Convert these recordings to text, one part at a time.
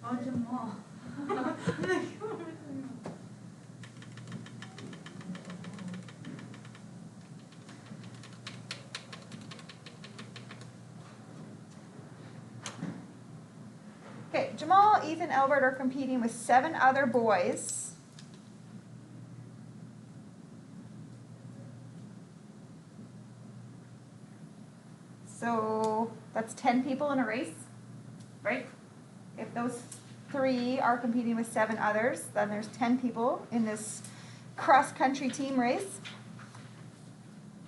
Oh, Jamal. Okay, Jamal, Ethan, Albert are competing with 7 other boys. So that's 10 people in a race, right? If those 3 are competing with 7 others, then there's 10 people in this cross-country team race.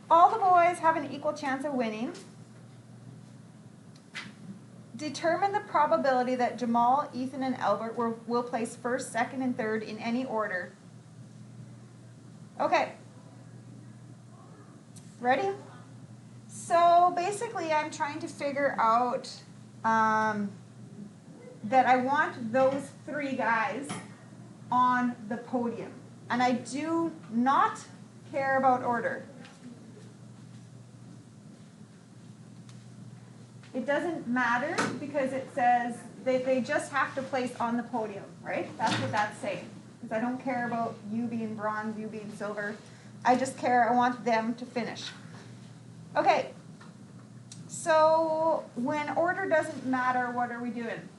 All the boys have an equal chance of winning. Determine the probability that Jamal, Ethan, and Albert will place first, second, and third in any order. Okay. Ready? So basically I'm trying to figure out that I want those 3 guys on the podium. And I do not care about order. It doesn't matter because it says they just have to place on the podium, right? That's what that's saying. Because I don't care about you being bronze, you being silver. I just care, I want them to finish. Okay, so when order doesn't matter, what are we doing?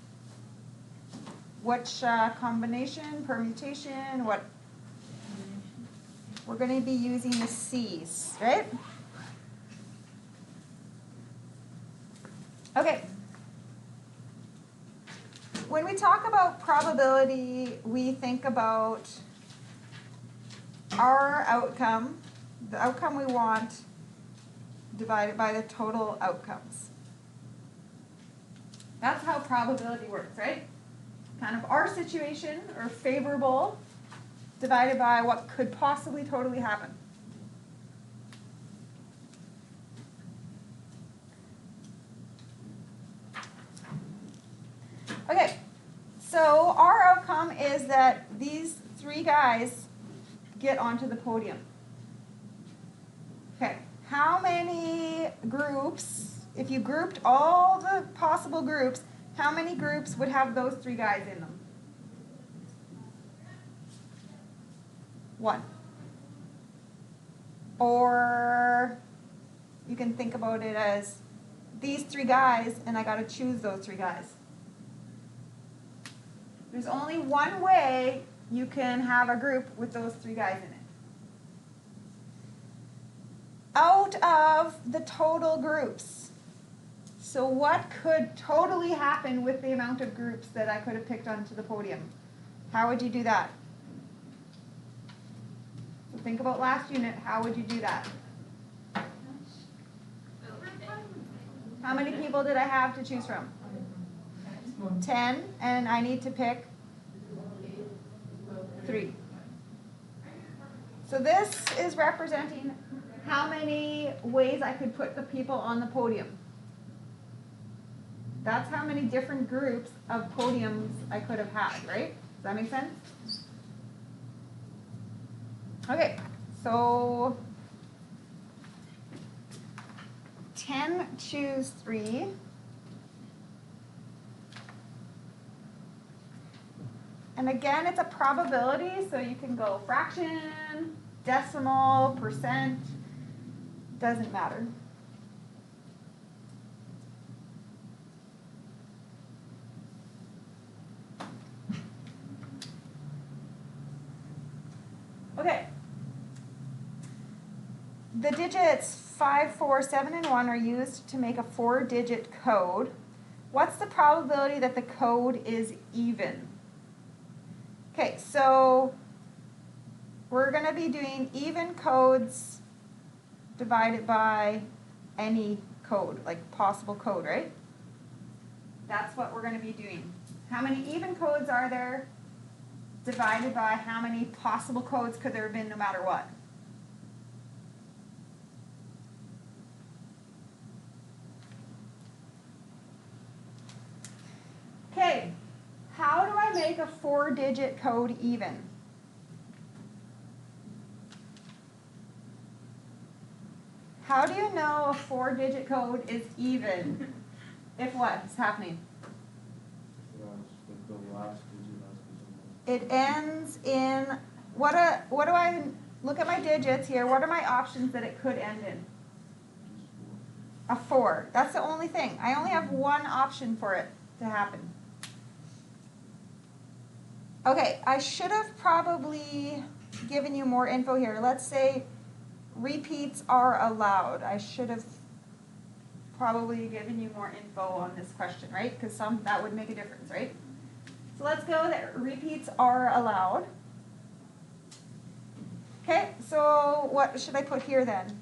Which combination, permutation, what? We're going to be using the C's, right? Okay. When we talk about probability, we think about our outcome, the outcome we want, divided by the total outcomes. That's how probability works, right? Kind of our situation, or favorable, divided by what could possibly totally happen. Okay, so our outcome is that these 3 guys get onto the podium. Okay, how many groups, if you grouped all the possible groups, how many groups would have those 3 guys in them? 1. Or you can think about it as these 3 guys, and I got to choose those 3 guys. There's only one way you can have a group with those 3 guys in it. Out of the total groups. So what could totally happen with the amount of groups that I could have picked onto the podium? How would you do that? So think about last unit. How would you do that? How many people did I have to choose from? 10, and I need to pick 3. So this is representing how many ways I could put the people on the podium. That's how many different groups of podiums I could have had, right? Does that make sense? Okay, so 10 choose 3. And again, it's a probability, so you can go fraction, decimal, percent, doesn't matter. Okay. The digits 5, 4, 7, and 1 are used to make a 4-digit code. What's the probability that the code is even? Okay, so we're going to be doing even codes divided by any code, like possible code, right? That's what we're going to be doing. How many even codes are there divided by how many possible codes could there have been no matter what? Okay, how do I make a 4-digit code even? How do you know a 4-digit code is even if what is happening? The last digit has to be It ends in, what do I, look at my digits here, what are my options that it could end in? A 4. That's the only thing. I only have one option for it to happen. Okay, I should have probably given you more info here. Let's say repeats are allowed. I should have probably given you more info on this question, right? Because that would make a difference, right? So let's go that repeats are allowed. Okay, so what should I put here then?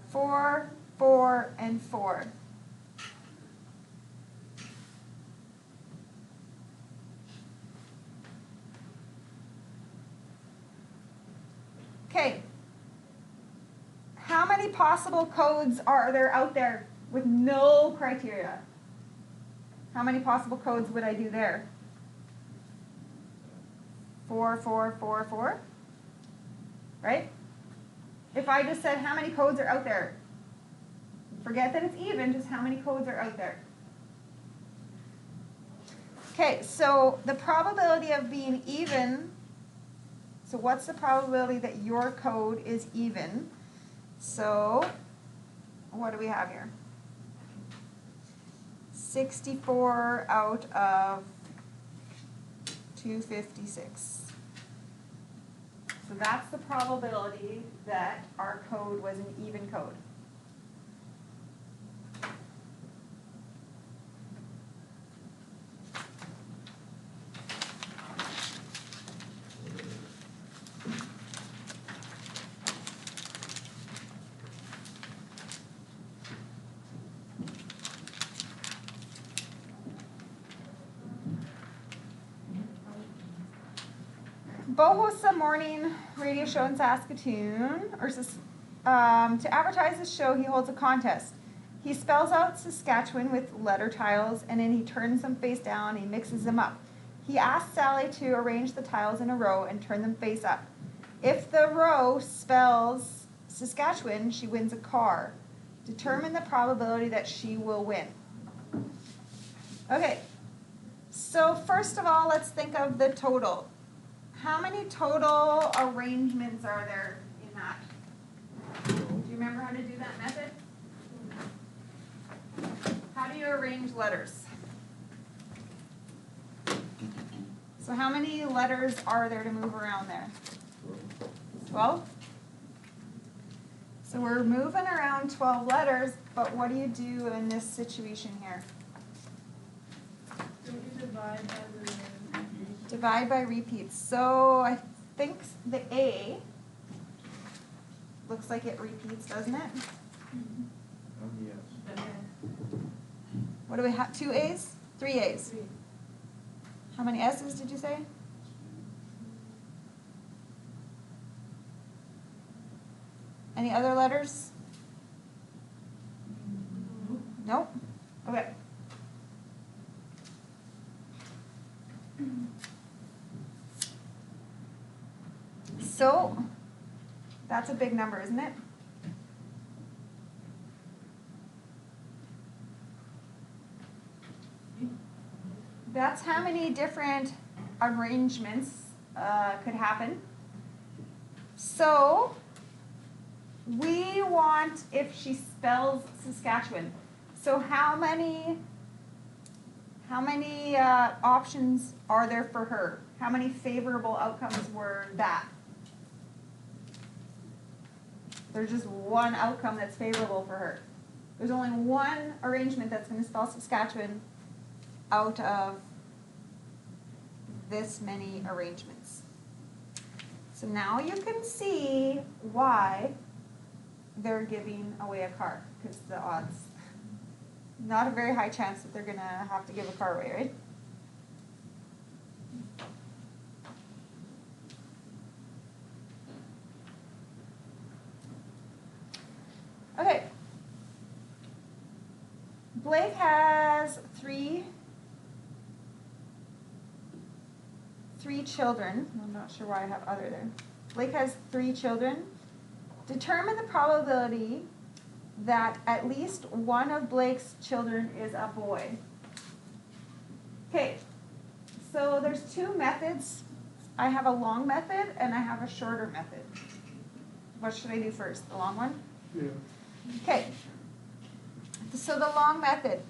4, 4, and 4. Okay. How many possible codes are there out there with no criteria? How many possible codes would I do there? 4, 4, 4, 4. Right? If I just said how many codes are out there, forget that it's even, just how many codes are out there. Okay, so the probability of being even, so what's the probability that your code is even? So, what do we have here? 64 out of 256. So that's the probability that our code was an even code. Bohosa morning radio show in Saskatoon, to advertise his show, he holds a contest. He spells out Saskatchewan with letter tiles, and then he turns them face down and he mixes them up. He asks Sally to arrange the tiles in a row and turn them face up. If the row spells Saskatchewan, she wins a car. Determine the probability that she will win. Okay, so first of all, let's think of the total. How many total arrangements are there in that? Do you remember how to do that method? How do you arrange letters? So how many letters are there to move around there? 12? So we're moving around 12 letters, but what do you do in this situation here? Don't you divide by the repeats? Divide by repeats. So I think the A looks like it repeats, doesn't it? Yes. What do we have? 2 A's? 3 A's? 3. How many S's did you say? Any other letters? Nope. Okay. So, that's a big number, isn't it? That's how many different arrangements could happen. So, we want if she spells Saskatchewan. So how many options are there for her? How many favorable outcomes were that? There's just one outcome that's favorable for her. There's only one arrangement that's going to spell Saskatchewan out of this many arrangements. So now you can see why they're giving away a car, because the odds, not a very high chance that they're going to have to give a car away, right? Okay. Blake has three children. I'm not sure why I have other there. Blake has 3 children. Determine the probability that at least one of Blake's children is a boy. Okay, so there's two methods. I have a long method and I have a shorter method. What should I do first? The long one? Yeah. Okay, so the long method.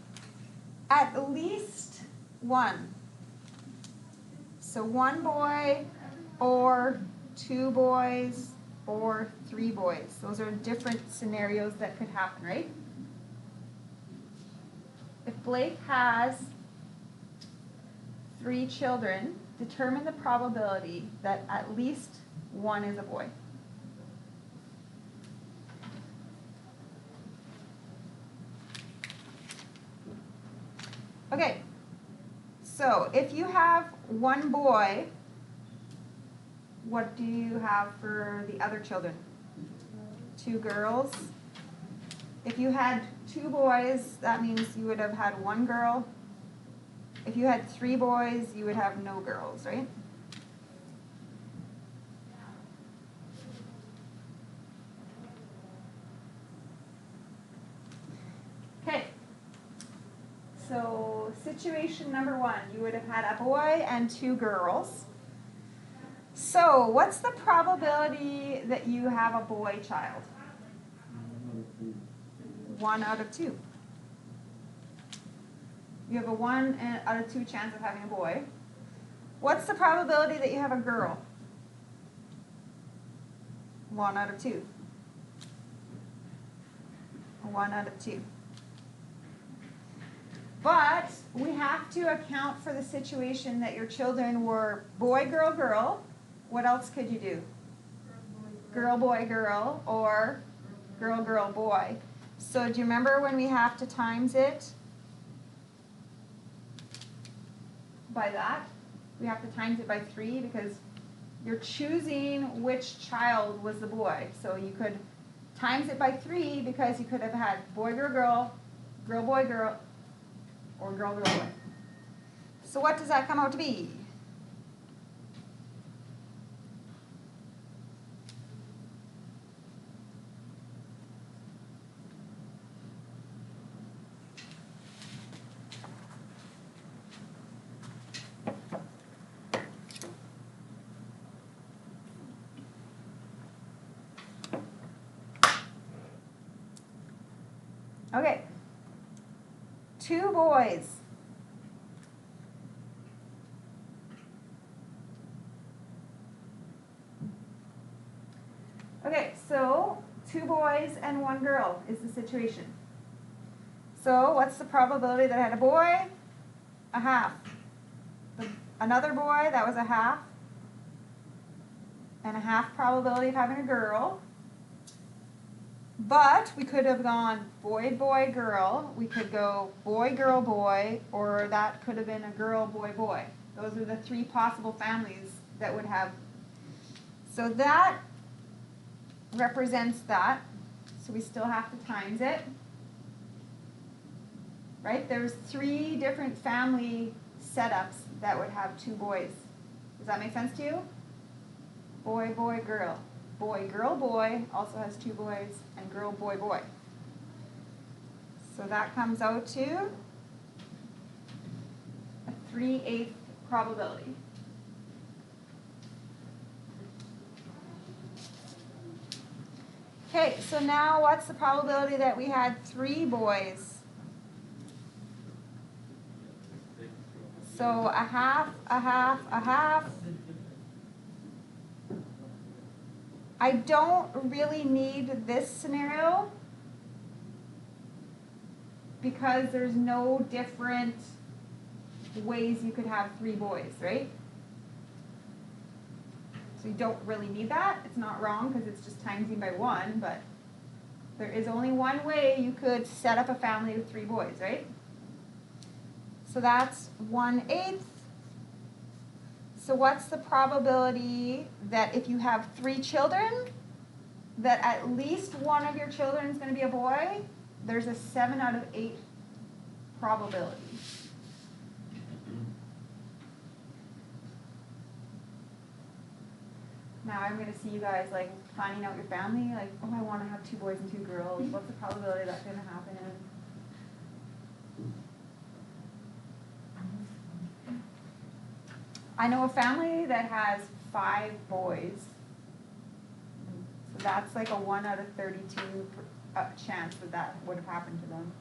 At least one. So one boy or two boys or three boys. Those are different scenarios that could happen, right? If Blake has 3 children, determine the probability that at least one is a boy. Okay, so if you have one boy, what do you have for the other children? 2 girls. If you had 2 boys, that means you would have had 1 girl. If you had 3 boys, you would have no girls, right? Okay. So situation number 1, you would have had a boy and 2 girls. So what's the probability that you have a boy child? 1 out of 2. You have a 1 out of 2 chance of having a boy. What's the probability that you have a girl? 1 out of 2. 1 out of 2. But we have to account for the situation that your children were boy, girl, girl. What else could you do? Girl, boy, girl, or girl, girl, boy. So do you remember when we have to times it by that? We have to times it by 3 because you're choosing which child was the boy. So you could times it by 3 because you could have had boy, girl, girl, girl, boy, girl, or girl, girl, boy. So what does that come out to be? Okay, 2 boys. Okay, so 2 boys and 1 girl is the situation. So what's the probability that I had a boy? A half. Another boy, that was a half. And a half probability of having a girl. But we could have gone boy, boy, girl. We could go boy, girl, boy, or that could have been a girl, boy, boy. Those are the 3 possible families that would have. So that represents that. So we still have to times it. Right? There's 3 different family setups that would have 2 boys. Does that make sense to you? Boy, boy, girl. Boy, girl, boy also has 2 boys, and girl, boy, boy. So that comes out to a 3/8 probability. Okay, so now what's the probability that we had 3 boys? So a half, a half, a half. I don't really need this scenario because there's no different ways you could have 3 boys, right? So you don't really need that. It's not wrong because it's just timesing by 1, but there is only one way you could set up a family with 3 boys, right? So that's 1/8. So what's the probability that if you have 3 children, that at least one of your children is going to be a boy? There's a 7 out of 8 probability. Now I'm going to see you guys like planning out your family, like, oh, I want to have 2 boys and 2 girls. What's the probability that's going to happen? I know a family that has 5 boys. So that's like a 1 out of 32 chance that that would have happened to them.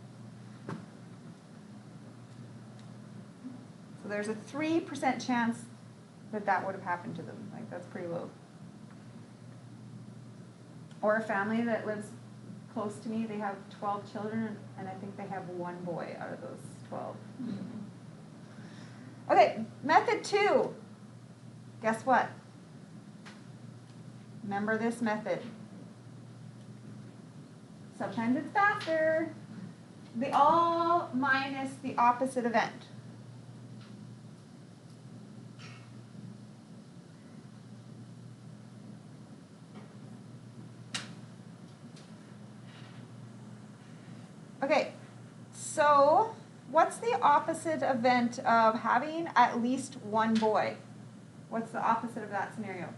So there's a 3% chance that that would have happened to them. Like, that's pretty low. Or a family that lives close to me, they have 12 children, and I think they have 1 boy out of those 12. Okay, method 2. Guess what? Remember this method. Sometimes it's faster. The all minus the opposite event. Okay, so what's the opposite event of having at least 1 boy? What's the opposite of that scenario?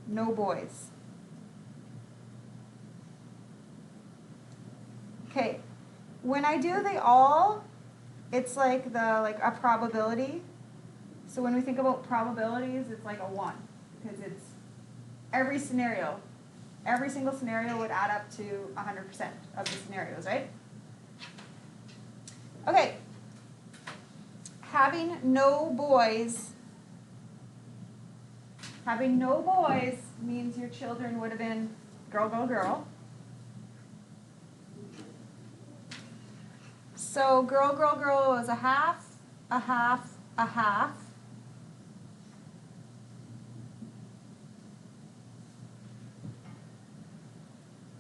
No boys. Okay, when I do the all, it's like a probability. So when we think about probabilities, it's like a 1 because it's every scenario. Every single scenario would add up to 100% of the scenarios, right? Okay. Having no boys means your children would have been girl, girl, girl. So girl, girl, girl is a half, a half, a half.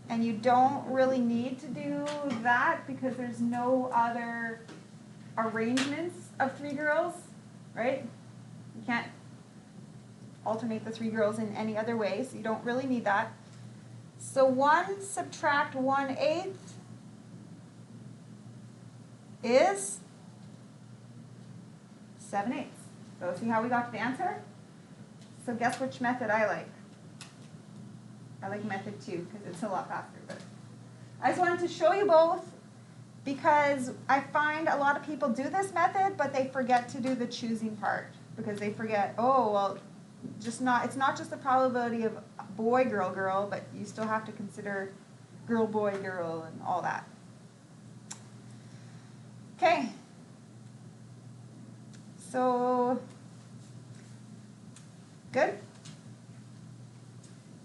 And you don't really need to do that because there's no other arrangements of 3 girls, right? You can't alternate the 3 girls in any other way, so you don't really need that. So 1 subtract 1/8 is 7/8. So see how we got to the answer? So guess which method I like? I like method 2 because it's a lot faster. But I just wanted to show you both because I find a lot of people do this method, but they forget to do the choosing part because they forget, oh, well, it's not just the probability of boy, girl, girl, but you still have to consider girl, boy, girl, and all that. Okay. So, good.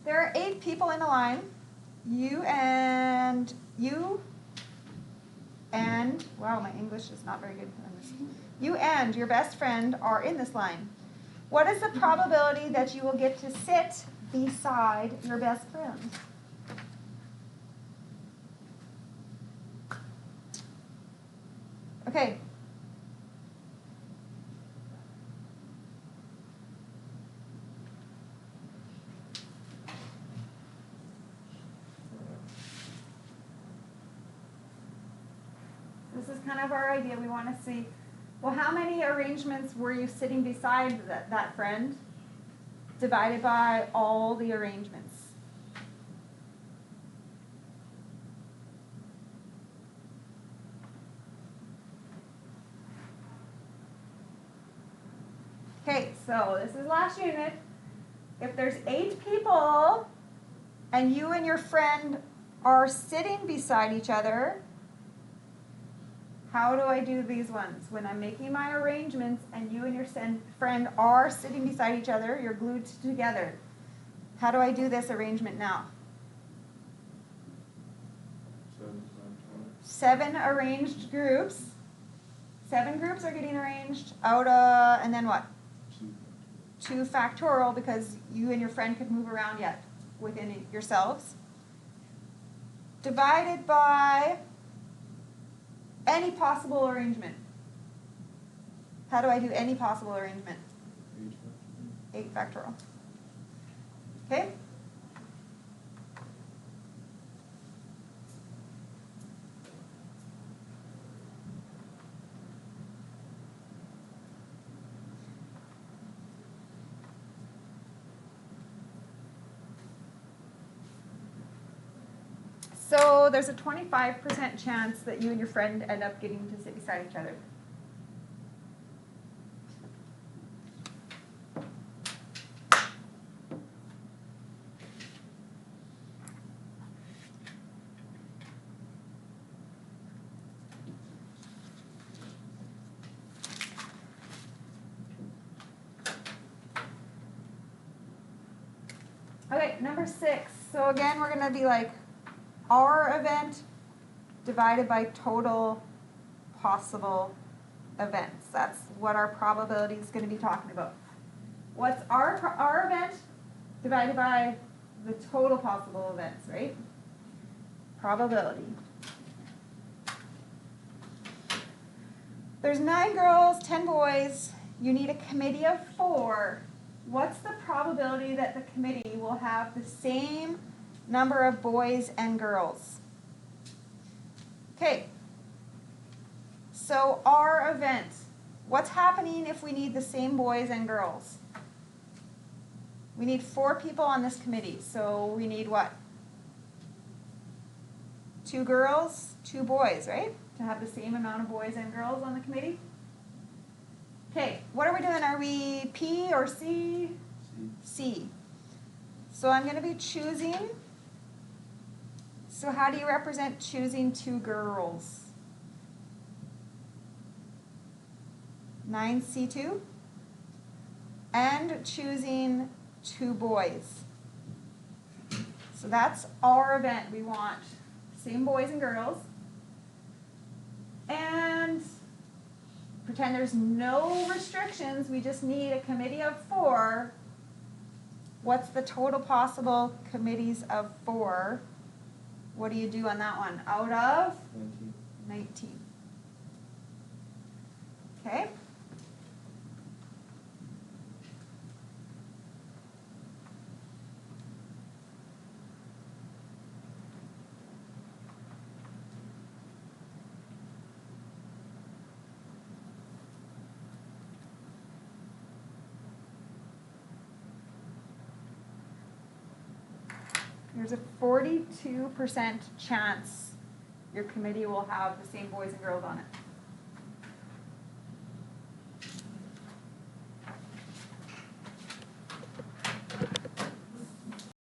There are 8 people in a line. You and, wow, my English is not very good on this. You and your best friend are in this line. What is the probability that you will get to sit beside your best friend? Okay. This is kind of our idea. We want to see, well, how many arrangements were you sitting beside that friend divided by all the arrangements? Okay, so this is last unit. If there's 8 people and you and your friend are sitting beside each other, how do I do these ones? When I'm making my arrangements and you and your friend are sitting beside each other, you're glued together. How do I do this arrangement now? 7 arranged groups. 7 groups are getting arranged out of, and then what? 2 factorial because you and your friend could move around yet within yourselves. Divided by any possible arrangement. How do I do any possible arrangement? 8 factorial. Okay? So there's a 25% chance that you and your friend end up getting to sit beside each other. number 6. So again, we're gonna be like our event divided by total possible events. That's what our probability is gonna be talking about. What's our event divided by the total possible events, right? Probability. There's 9 girls, 10 boys. You need a committee of 4. What's the probability that the committee will have the same number of boys and girls? Okay. So our event. What's happening if we need the same boys and girls? We need 4 people on this committee. So we need what? 2 girls, 2 boys, right? To have the same amount of boys and girls on the committee. Okay, what are we doing? Are we P or C? C. So I'm going to be choosing. So how do you represent choosing 2 girls? 9C2. And choosing 2 boys. So that's our event. We want same boys and girls. And pretend there's no restrictions. We just need a committee of 4. What's the total possible committees of 4? What do you do on that one? Out of 19. Okay. There's a 42% chance your committee will have the same boys and girls on it.